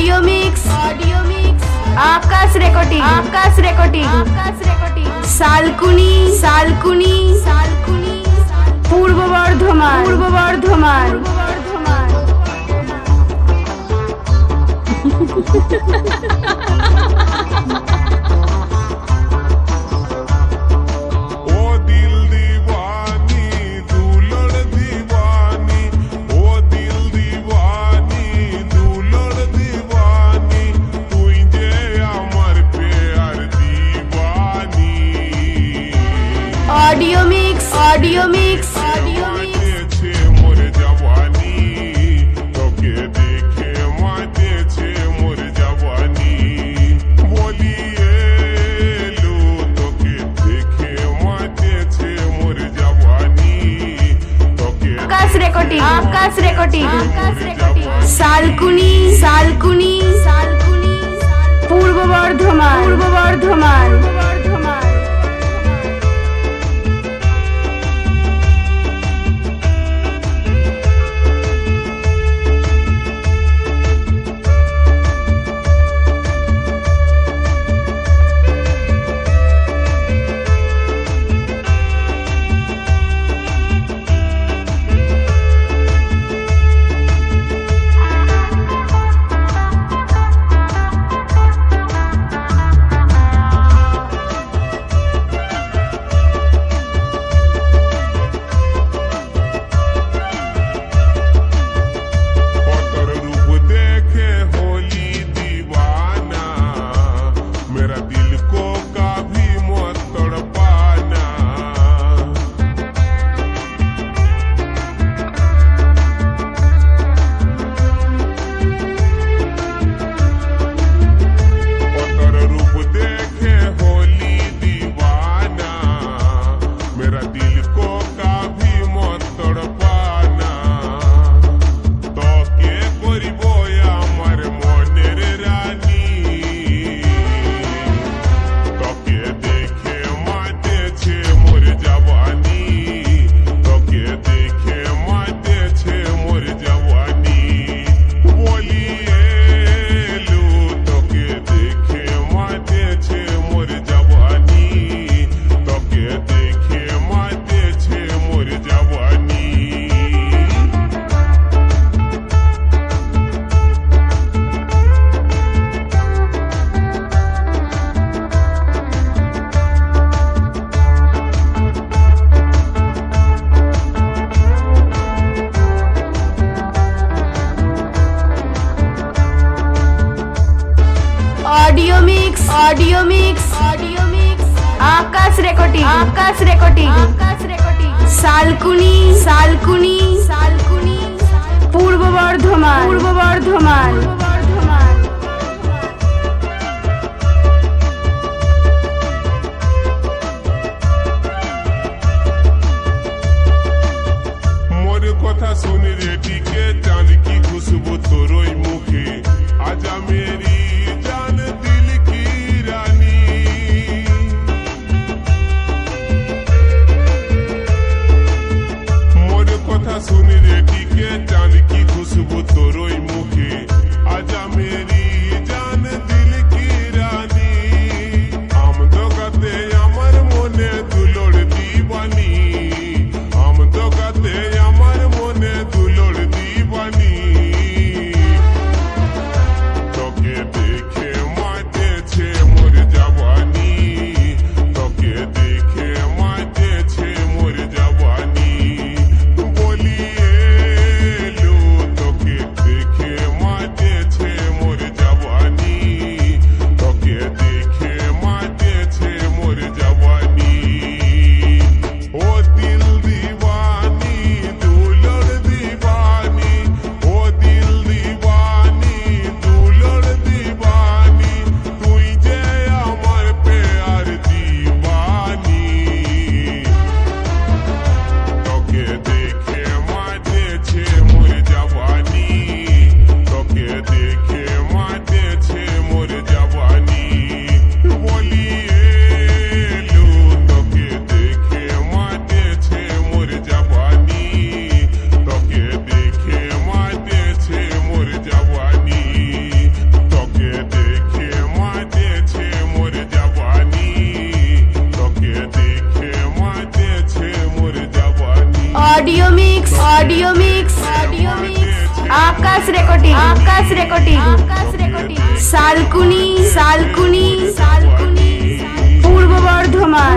audio mix आकाश recording सालकुनी पूर्व Bardhaman audio mix मोर जवानी তোকে দেখে মাতেছে মোর জवानी বলিয়ে লো তোকে দেখে মাতেছে মোর জवानी তোকে आकाश रेकर्डिंग सालकुनी पूर्व बर्धमान मेरा दिल को कभी मत तड़पाना पतर रूप देखे होली दीवाना मेरा दिल को कभी मत तड़पाना तो के करिब আমার মনের রানী ऑडियो मिक्स आकाश रेकर्डिंग सालकुनी पूर्व बर्धमान मोर कथा सुन रेडी के चांद की खुशबू तोरोई मुखे आजा मेरी जान दिल की रानी मोर कथा सुन रेडी के चांद की खुशबू तोरोई मुखे आजा मेरी जान दिल की रानी आम दोगाते আমার মনে দুলোর দিবানি আম দোগাতে আমার মনে দুলোর দিবানি তোকে দেখে মাতেছে মোর জवानी তোকে দেখে মাতেছে মোর জवानी বলিয়ে লো অডিও মিক্স আকাশ রেকর্ডিং শালকুনি পূর্ব বর্ধমান